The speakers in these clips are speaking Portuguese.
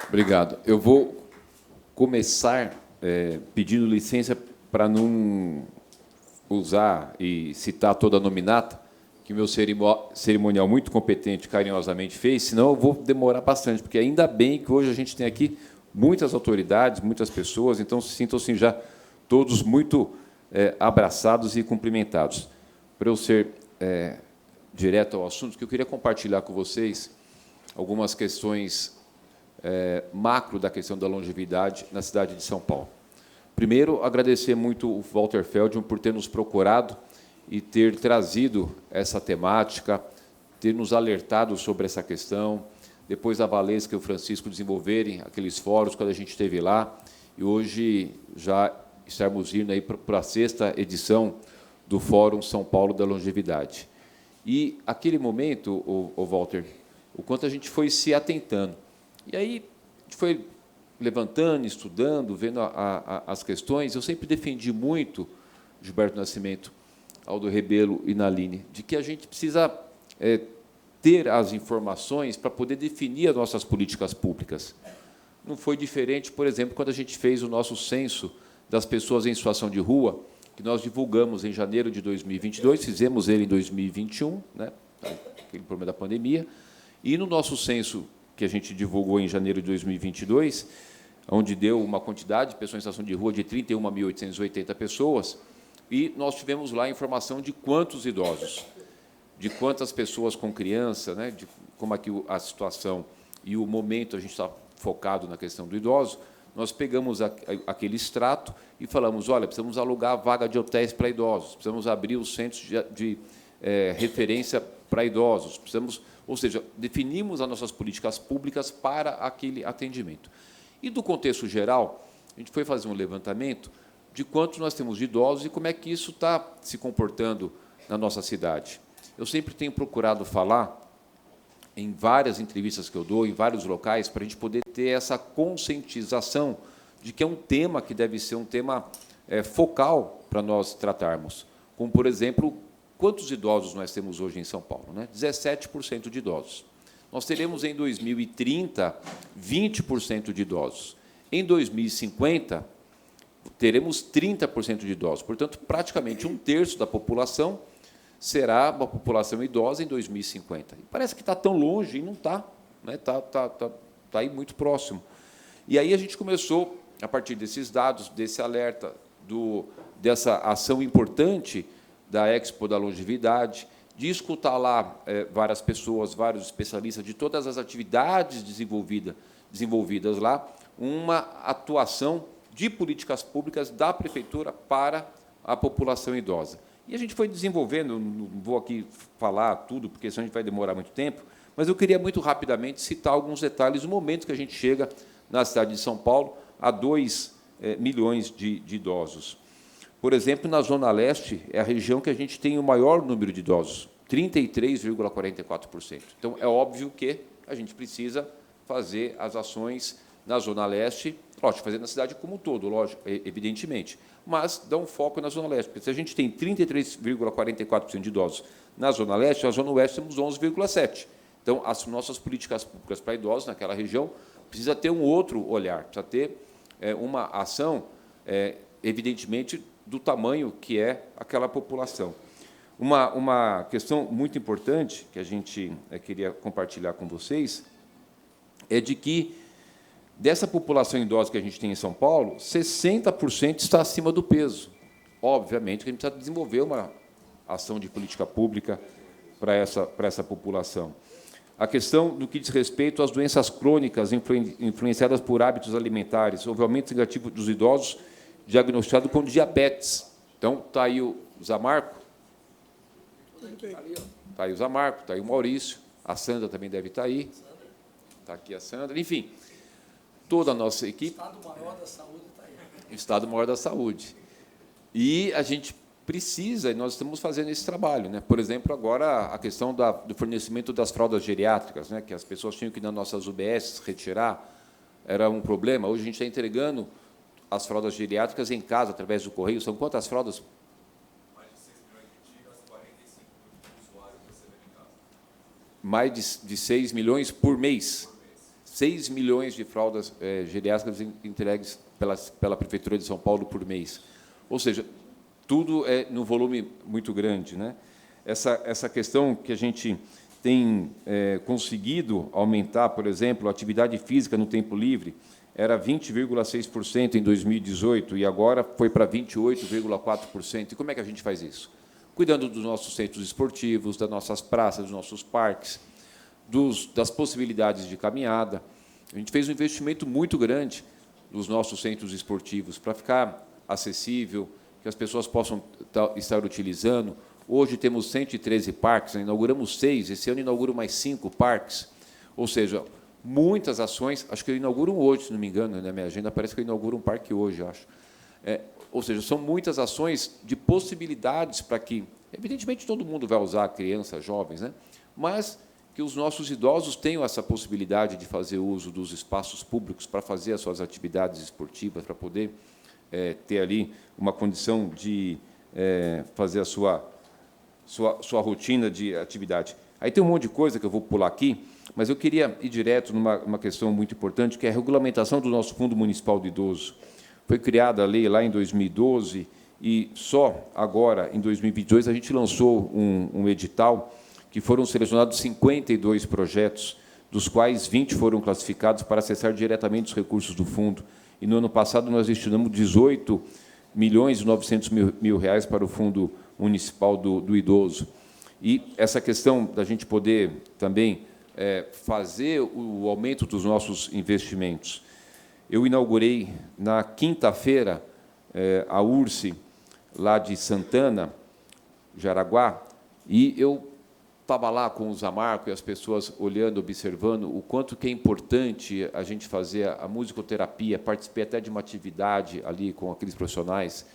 Obrigado. Eu vou começar pedindo licença para não usar e citar toda a nominata, que o meu cerimonial muito competente, carinhosamente fez, senão eu vou demorar bastante, porque ainda bem que hoje a gente tem aqui muitas autoridades, muitas pessoas, então sintam-se já todos muito abraçados e cumprimentados. Para eu ser direto ao assunto, que eu queria compartilhar com vocês algumas questões macro da questão da longevidade na cidade de São Paulo. Primeiro, agradecer muito o Walter Feldman por ter nos procurado e ter trazido essa temática, ter nos alertado sobre essa questão, depois a Valesca e o Francisco desenvolverem aqueles fóruns quando a gente esteve lá, e hoje já estarmos indo aí para a 6ª edição do Fórum São Paulo da Longevidade. E, aquele momento, o Walter, o quanto a gente foi se atentando. E aí, a gente foi levantando, estudando, vendo as questões. Eu sempre defendi muito, Gilberto Nascimento, Aldo Rebelo e Naline, de que a gente precisa ter as informações para poder definir as nossas políticas públicas. Não foi diferente, por exemplo, quando a gente fez o nosso censo das pessoas em situação de rua, que nós divulgamos em janeiro de 2022, fizemos ele em 2021, né, aquele problema da pandemia, e no nosso censo, que a gente divulgou em janeiro de 2022, onde deu uma quantidade de pessoas em situação de rua de 31.880 pessoas, e nós tivemos lá a informação de quantos idosos, de quantas pessoas com criança, né, de como aqui a situação e o momento a gente está focado na questão do idoso. Nós pegamos aquele extrato e falamos, olha, precisamos alugar vaga de hotéis para idosos, precisamos abrir os centros de referência para idosos, precisamos, ou seja, definimos as nossas políticas públicas para aquele atendimento. E, do contexto geral, a gente foi fazer um levantamento de quantos nós temos de idosos e como é que isso está se comportando na nossa cidade. Eu sempre tenho procurado falar, em várias entrevistas que eu dou, em vários locais, para a gente poder ter essa conscientização de que é um tema que deve ser um tema focal para nós tratarmos. Como, por exemplo, quantos idosos nós temos hoje em São Paulo? Né? 17% de idosos. Nós teremos, em 2030, 20% de idosos. Em 2050, teremos 30% de idosos. Portanto, praticamente 1/3 da população será uma população idosa em 2050. E parece que está tão longe, e não está. Né? Está aí muito próximo. E aí a gente começou, a partir desses dados, desse alerta, dessa ação importante da Expo da Longevidade, de escutar lá várias pessoas, vários especialistas de todas as atividades desenvolvidas lá, uma atuação de políticas públicas da prefeitura para a população idosa. E a gente foi desenvolvendo, não vou aqui falar tudo, porque senão a gente vai demorar muito tempo, mas eu queria muito rapidamente citar alguns detalhes do momento que a gente chega na cidade de São Paulo a 2 milhões de idosos. Por exemplo, na Zona Leste, é a região que a gente tem o maior número de idosos, 33,44%. Então, é óbvio que a gente precisa fazer as ações na Zona Leste, lógico, fazer na cidade como um todo, lógico, evidentemente, mas dá um foco na Zona Leste, porque se a gente tem 33,44% de idosos na Zona Leste, na Zona Oeste temos 11,7%. Então, as nossas políticas públicas para idosos naquela região precisa ter um outro olhar, precisa ter uma ação, evidentemente, do tamanho que é aquela população. Uma questão muito importante que a gente queria compartilhar com vocês é de que, dessa população idosa que a gente tem em São Paulo, 60% está acima do peso. Obviamente que a gente precisa desenvolver uma ação de política pública para essa população. A questão do que diz respeito às doenças crônicas influenciadas por hábitos alimentares. Houve aumento negativo dos idosos diagnosticados com diabetes. Então, está aí o Zamarco. Está aí o Zamarco, está aí o Maurício. A Sandra também deve estar aí. Está aqui a Sandra. Enfim, toda a nossa equipe. O Estado Maior da Saúde está aí. O Estado Maior da Saúde. E a gente precisa, e nós estamos fazendo esse trabalho. Né? Por exemplo, agora, a questão do fornecimento das fraldas geriátricas, né? Que as pessoas tinham que ir nas nossas UBS retirar, era um problema. Hoje a gente está entregando as fraldas geriátricas em casa, através do correio. São quantas fraldas? Mais de 6 milhões de tiras, 45 usuários recebendo em casa. Mais de 6 milhões por mês. 6 milhões de fraldas geriátricas entregues pela Prefeitura de São Paulo por mês. Ou seja, tudo é num volume muito grande, né? Essa questão que a gente tem conseguido aumentar, por exemplo, a atividade física no tempo livre, era 20,6% em 2018 e agora foi para 28,4%. E como é que a gente faz isso? Cuidando dos nossos centros esportivos, das nossas praças, dos nossos parques, das possibilidades de caminhada. A gente fez um investimento muito grande nos nossos centros esportivos para ficar acessível, que as pessoas possam estar utilizando. Hoje temos 113 parques, inauguramos 6, esse ano inauguro mais 5 parques, ou seja, muitas ações, acho que eu inauguro um hoje, se não me engano, na minha agenda parece que eu inauguro um parque hoje, acho. Ou seja, são muitas ações de possibilidades para que, evidentemente, todo mundo vai usar, crianças, jovens, né? Mas que os nossos idosos tenham essa possibilidade de fazer uso dos espaços públicos para fazer as suas atividades esportivas, para poder ter ali uma condição de fazer a sua rotina de atividade. Aí tem um monte de coisa que eu vou pular aqui, mas eu queria ir direto numa questão muito importante, que é a regulamentação do nosso Fundo Municipal do Idoso. Foi criada a lei lá em 2012 e só agora, em 2022, a gente lançou um edital que foram selecionados 52 projetos, dos quais 20 foram classificados para acessar diretamente os recursos do fundo. E, no ano passado, nós destinamos 18 milhões e 900 mil reais para o Fundo Municipal do Idoso. E essa questão da gente poder também fazer o aumento dos nossos investimentos. Eu inaugurei, na quinta-feira, a URSE, lá de Santana, Jaraguá, e eu estava lá com o Zamarco e as pessoas olhando, observando o quanto que é importante a gente fazer a musicoterapia. Participei até de uma atividade ali com aqueles profissionais,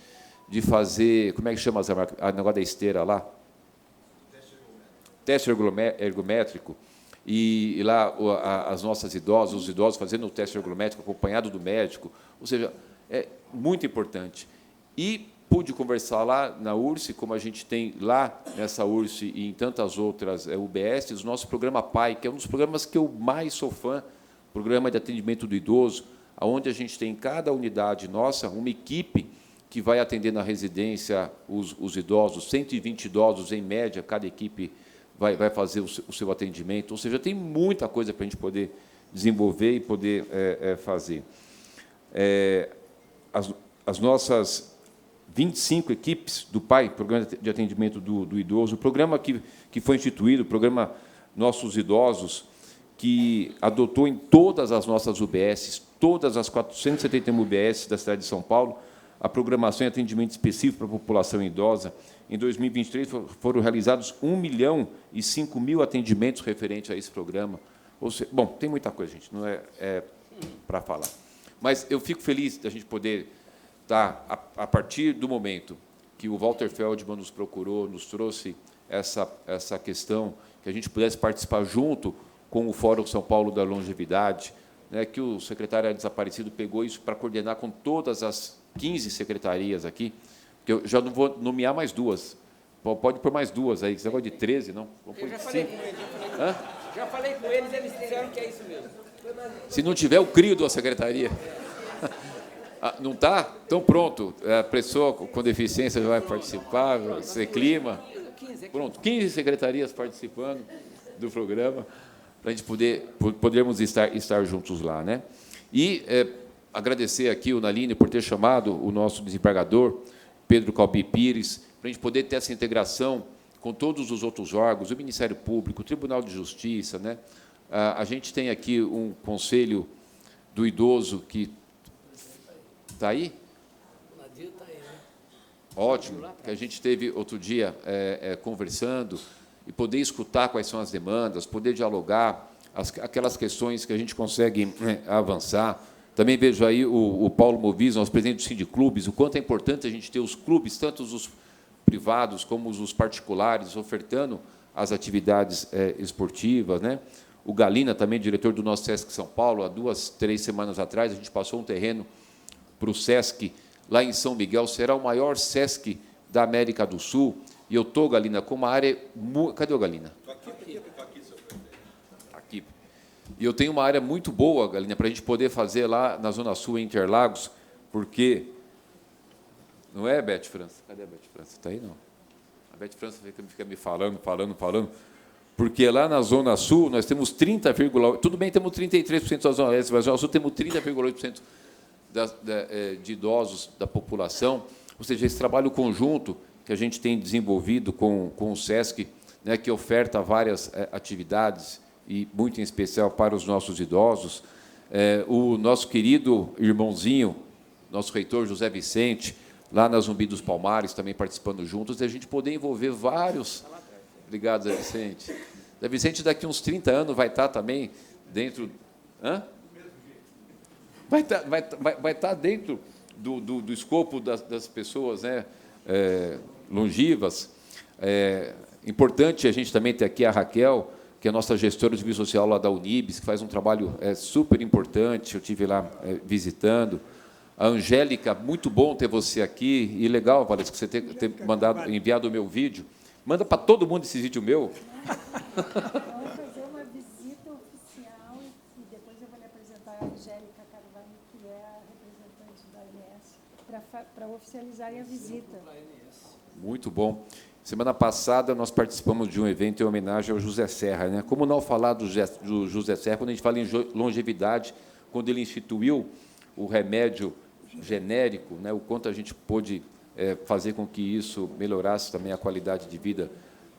de fazer, como é que chama, Zamarco? A negócio da esteira lá? Teste ergométrico. E lá as nossas idosas, os idosos fazendo o teste ergométrico acompanhado do médico. Ou seja, é muito importante. E pude conversar lá na URSE, como a gente tem lá nessa URSE e em tantas outras UBSs, o nosso programa PAI, que é um dos programas que eu mais sou fã, Programa de Atendimento do Idoso, onde a gente tem em cada unidade nossa uma equipe que vai atender na residência os idosos, 120 idosos em média, cada equipe vai fazer o seu atendimento. Ou seja, tem muita coisa para a gente poder desenvolver e poder fazer. As nossas 25 equipes do PAI, Programa de Atendimento do Idoso, o programa que foi instituído, o programa Nossos Idosos, que adotou em todas as nossas UBSs, todas as 471 UBSs da cidade de São Paulo, a programação e atendimento específico para a população idosa. Em 2023, foram realizados 1.005.000 atendimentos referentes a esse programa. Ou seja, bom, tem muita coisa, gente, não é para falar. Mas eu fico feliz da gente poder estar, a partir do momento que o Walter Feldman nos procurou, nos trouxe essa questão, que a gente pudesse participar junto com o Fórum São Paulo da Longevidade, né, que o secretário desaparecido pegou isso para coordenar com todas as 15 secretarias aqui, que eu já não vou nomear mais duas. Pode pôr mais duas aí, esse negócio de 13, não? Vamos pôr de 5. Já falei com eles, eles disseram que é isso mesmo. Se não tiver, eu crio de uma secretaria. Não está? Então, pronto. A pessoa com deficiência já vai participar, ser clima. Pronto, 15 secretarias participando do programa, para a gente podermos estar juntos lá, né? E agradecer aqui o Naline por ter chamado o nosso desembargador, Pedro Calbi Pires, para a gente poder ter essa integração com todos os outros órgãos, o Ministério Público, o Tribunal de Justiça, né? A gente tem aqui um Conselho do Idoso que está aí? O Nadir está aí, né? Ótimo, que a gente teve outro dia conversando e poder escutar quais são as demandas, poder dialogar aquelas questões que a gente consegue avançar. Também vejo aí o Paulo Movis, nosso presidente do Sindiclubes, o quanto é importante a gente ter os clubes, tanto os privados como os particulares, ofertando as atividades esportivas, né? O Galina, também diretor do nosso SESC São Paulo, há 2, 3 semanas atrás, a gente passou um terreno para o SESC, lá em São Miguel, será o maior SESC da América do Sul, e eu estou, Galina, com uma área... Cadê o Galina? Estou aqui, seu presidente. Aqui. E eu tenho uma área muito boa, Galinha, para a gente poder fazer lá na Zona Sul, em Interlagos, porque... Não é, Beth França? Cadê a Beth França? Está aí, não? A Beth França fica me falando. Porque lá na Zona Sul nós temos 30,8%, tudo bem, temos 33% da Zona Leste, mas na Zona Sul temos 30,8% de idosos da população, ou seja, esse trabalho conjunto que a gente tem desenvolvido com o SESC, né, que oferta várias atividades, e muito em especial para os nossos idosos, o nosso querido irmãozinho, nosso reitor José Vicente, lá na Zumbi dos Palmares, também participando juntos, e a gente poder envolver vários... Obrigado, Zé Vicente. Zé Vicente, daqui a uns 30 anos, vai estar também dentro... Hã? Vai estar dentro do escopo das pessoas, né, longivas. Importante a gente também ter aqui a Raquel, que é a nossa gestora de serviço social lá da Unibis, que faz um trabalho super importante, eu estive lá visitando. A Angélica, muito bom ter você aqui, e legal, Valesca, que você ter enviado o meu vídeo. Manda para todo mundo esse vídeo meu. Vamos fazer uma visita oficial e depois eu vou lhe apresentar a Angélica Carvalho, que é a representante da ANS, para oficializar a visita. Muito bom. Semana passada nós participamos de um evento em homenagem ao José Serra, né? Como não falar do José Serra quando a gente fala em longevidade, quando ele instituiu o remédio genérico, né? O quanto a gente pôde fazer com que isso melhorasse também a qualidade de vida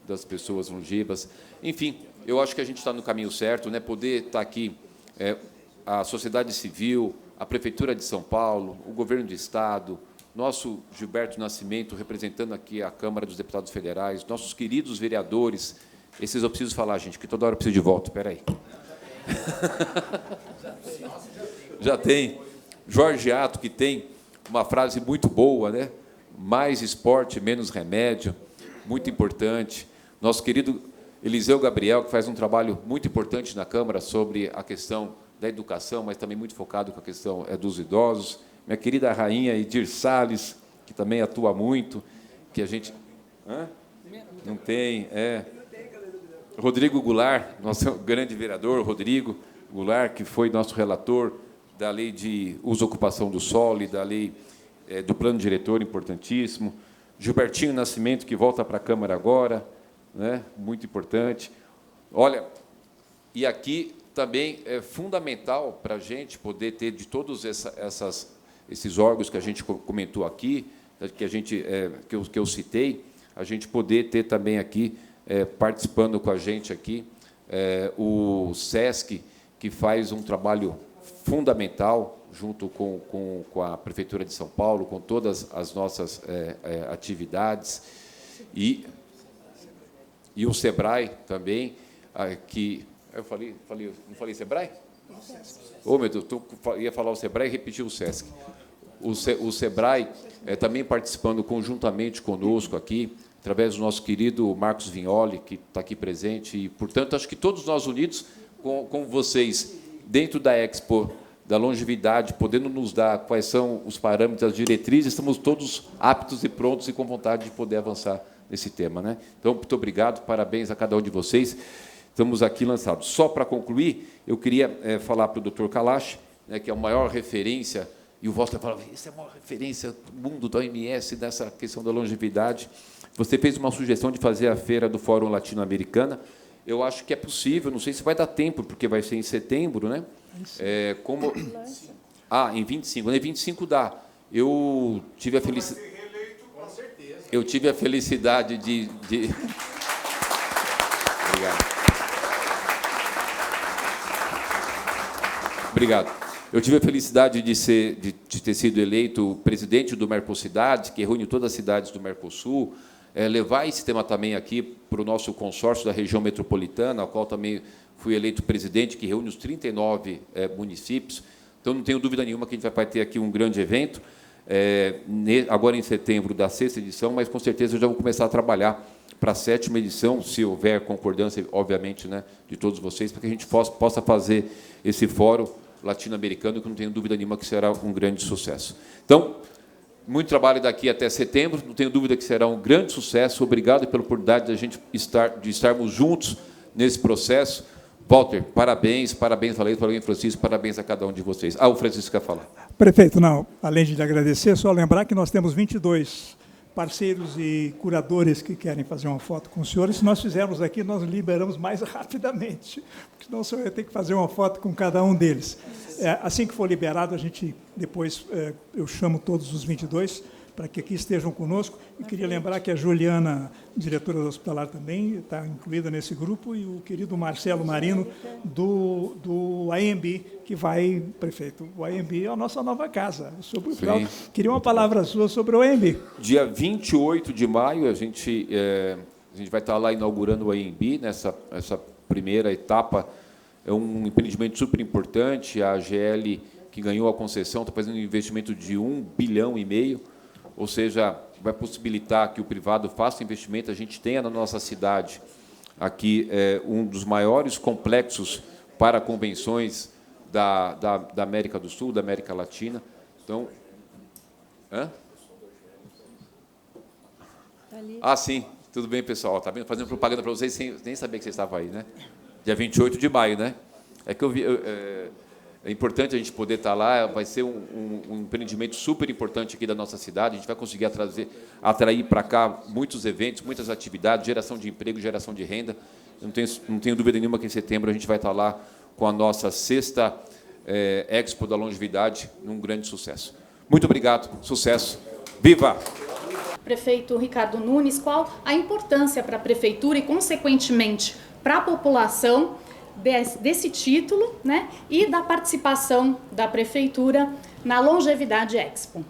das pessoas longevas. Enfim, eu acho que a gente está no caminho certo, né? Poder estar aqui, a sociedade civil, a Prefeitura de São Paulo, o Governo do Estado, nosso Gilberto Nascimento, representando aqui a Câmara dos Deputados Federais, nossos queridos vereadores. Esses eu preciso falar, gente, que toda hora eu preciso de volta. Espera aí. Já tem. Jorge Ato, que tem uma frase muito boa, né? Mais esporte, menos remédio, muito importante. Nosso querido Eliseu Gabriel, que faz um trabalho muito importante na Câmara sobre a questão da educação, mas também muito focado com a questão dos idosos. Minha querida rainha Edir Salles, que também atua muito, que a gente... Hã? Não tem, Rodrigo Goulart, nosso grande vereador, Rodrigo Goulart, que foi nosso relator da lei de uso e ocupação do solo e da lei do plano diretor, importantíssimo. Gilbertinho Nascimento, que volta para a Câmara agora, né? Muito importante. Olha, e aqui também é fundamental para a gente poder ter de todos esses órgãos que a gente comentou aqui, que eu citei, a gente poder ter também aqui, participando com a gente aqui, o SESC, que faz um trabalho fundamental, junto com a Prefeitura de São Paulo, com todas as nossas atividades, e o SEBRAE também, que... Eu não falei SEBRAE? Ô, meu Deus, ia falar o SEBRAE e repetir o SESC. O SEBRAE também participando conjuntamente conosco aqui, através do nosso querido Marcos Vignoli, que está aqui presente, e, portanto, acho que todos nós unidos com vocês, dentro da Expo da longevidade, podendo nos dar quais são os parâmetros, as diretrizes, estamos todos aptos e prontos e com vontade de poder avançar nesse tema, né? Então, muito obrigado, parabéns a cada um de vocês. Estamos aqui lançados. Só para concluir, eu queria falar para o Dr. Kalash, né, que é a maior referência, e o Walter falava, isso é a maior referência do mundo da OMS nessa questão da longevidade. Você fez uma sugestão de fazer a feira do Fórum Latino-Americana. Eu acho que é possível, não sei se vai dar tempo, porque vai ser em setembro, né? Em 25. Em 25 dá. Eu tive a felicidade... Eu tive a felicidade de... Obrigado. Obrigado. Eu tive a felicidade de ter sido eleito presidente do Mercocidades, que reúne todas as cidades do Mercosul, levar esse tema também aqui para o nosso consórcio da região metropolitana, ao qual também fui eleito presidente, que reúne os 39 municípios. Então, não tenho dúvida nenhuma que a gente vai ter aqui um grande evento, agora em setembro, da 6ª edição, mas, com certeza, eu já vou começar a trabalhar para a 7ª edição, se houver concordância, obviamente, né, de todos vocês, para que a gente possa fazer esse fórum latino-americano, que não tenho dúvida nenhuma que será um grande sucesso. Então, muito trabalho daqui até setembro, não tenho dúvida que será um grande sucesso. Obrigado pela oportunidade de a gente estarmos juntos nesse processo. Walter, parabéns, Valente, parabéns, Francisco, parabéns a cada um de vocês. O Francisco quer falar. Prefeito, não, além de lhe agradecer, só lembrar que nós temos 22 parceiros e curadores que querem fazer uma foto com o senhor, e se nós fizermos aqui, nós liberamos mais rapidamente, porque senão o senhor vai ter que fazer uma foto com cada um deles. Assim que for liberado, a gente depois, eu chamo todos os 22 para que aqui estejam conosco, e queria lembrar que a Juliana, diretora do hospitalar, também está incluída nesse grupo, e o querido Marcelo Marino, do AMB, que vai, prefeito, o AMB é a nossa nova casa. Queria uma palavra sua sobre o AMB. Dia 28 de maio, a gente vai estar lá inaugurando o AMB, essa primeira etapa. É um empreendimento super importante, a AGL, que ganhou a concessão, está fazendo um investimento de 1,5 bilhão, ou seja, vai possibilitar que o privado faça investimento. A gente tenha na nossa cidade aqui um dos maiores complexos para convenções da América do Sul, da América Latina. Então, sim, tudo bem, pessoal. Está vendo? Fazendo propaganda para vocês sem nem saber que vocês estavam aí, né? Dia 28 de maio, né? É que eu vi... É importante a gente poder estar lá, vai ser um empreendimento super importante aqui da nossa cidade, a gente vai conseguir atrair para cá muitos eventos, muitas atividades, geração de emprego, geração de renda. Eu não tenho dúvida nenhuma que em setembro a gente vai estar lá com a nossa 6ª Expo da Longevidade, num grande sucesso. Muito obrigado, sucesso, viva! Prefeito Ricardo Nunes, qual a importância para a Prefeitura e, consequentemente, para a população desse título, né, e da participação da Prefeitura na Longevidade Expo?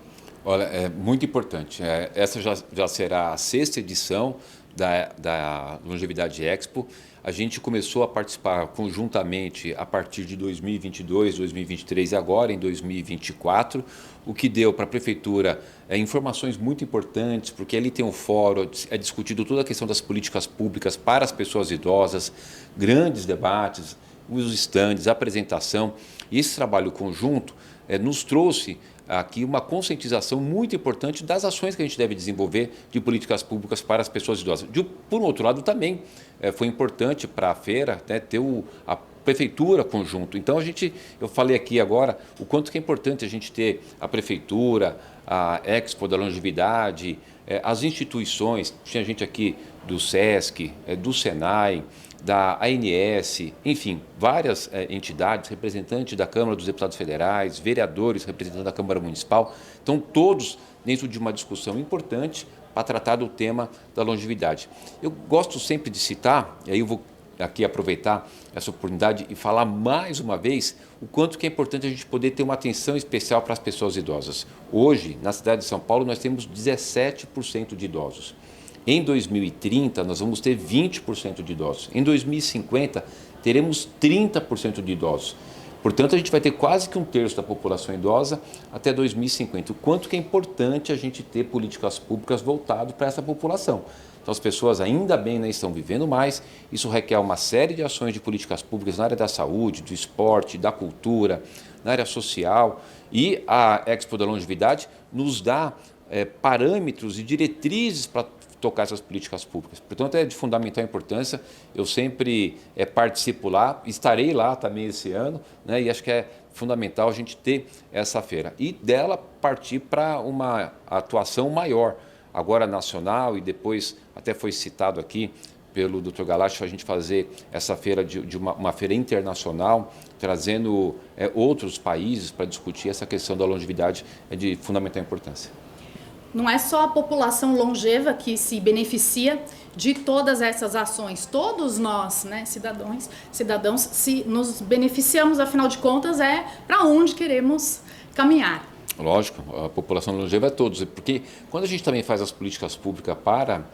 Olha, é muito importante. Essa já será a 6ª edição da Longevidade Expo. A gente começou a participar conjuntamente a partir de 2022, 2023 e agora em 2024, o que deu para a Prefeitura informações muito importantes, porque ali tem um fórum, é discutido toda a questão das políticas públicas para as pessoas idosas, grandes debates, os estandes, a apresentação. E esse trabalho conjunto nos trouxe aqui uma conscientização muito importante das ações que a gente deve desenvolver de políticas públicas para as pessoas idosas. Por outro lado, também foi importante para a feira, né, ter a prefeitura conjunto. Então, eu falei aqui agora o quanto que é importante a gente ter a prefeitura, a Expo da Longevidade, as instituições, tinha gente aqui do SESC, do SENAI, da ANS, enfim, várias entidades, representantes da Câmara dos Deputados Federais, vereadores, representantes da Câmara Municipal, então todos dentro de uma discussão importante para tratar do tema da longevidade. Eu gosto sempre de citar, e aí eu vou aqui aproveitar essa oportunidade e falar mais uma vez o quanto que é importante a gente poder ter uma atenção especial para as pessoas idosas. Hoje, na cidade de São Paulo, nós temos 17% de idosos. Em 2030, nós vamos ter 20% de idosos. Em 2050, teremos 30% de idosos. Portanto, a gente vai ter quase que 1/3 da população idosa até 2050. O quanto que é importante a gente ter políticas públicas voltadas para essa população. Então, as pessoas ainda bem, né, estão vivendo mais. Isso requer uma série de ações de políticas públicas na área da saúde, do esporte, da cultura, na área social. E a Expo da Longevidade nos dá parâmetros e diretrizes para tocar essas políticas públicas. Portanto, é de fundamental importância. Eu sempre participo lá, estarei lá também esse ano, né, e acho que é fundamental a gente ter essa feira. E dela partir para uma atuação maior, agora nacional, e depois até foi citado aqui pelo Dr. Galacho, a gente fazer essa feira de uma feira internacional, trazendo outros países para discutir essa questão da longevidade, é de fundamental importância. Não é só a população longeva que se beneficia de todas essas ações. Todos nós, né, cidadãos, se nos beneficiamos, afinal de contas, para onde queremos caminhar. Lógico, a população longeva é todos, porque quando a gente também faz as políticas públicas para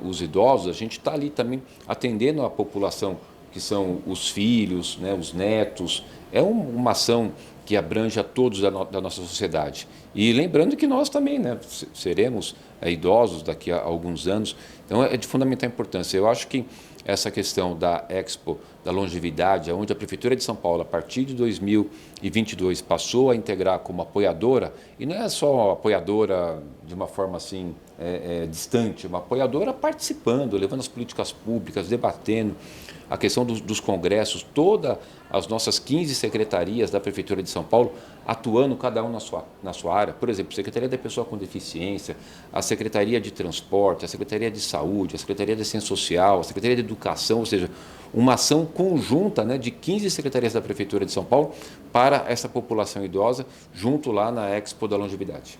os idosos, a gente está ali também atendendo a população que são os filhos, né, os netos. É uma ação que abrange a todos da nossa sociedade. E lembrando que nós também, né, seremos idosos daqui a alguns anos, então é de fundamental importância. Eu acho que essa questão da Expo, da longevidade, onde a Prefeitura de São Paulo, a partir de 2022, passou a integrar como apoiadora, e não é só apoiadora de uma forma assim distante, uma apoiadora participando, levando as políticas públicas, debatendo. a questão dos congressos, todas as nossas 15 secretarias da Prefeitura de São Paulo atuando cada um na sua área. Por exemplo, a Secretaria da Pessoa com Deficiência, a Secretaria de Transporte, a Secretaria de Saúde, a Secretaria de Ciência Social, a Secretaria de Educação, ou seja, uma ação conjunta, né, de 15 secretarias da Prefeitura de São Paulo para essa população idosa, junto lá na Expo da Longevidade.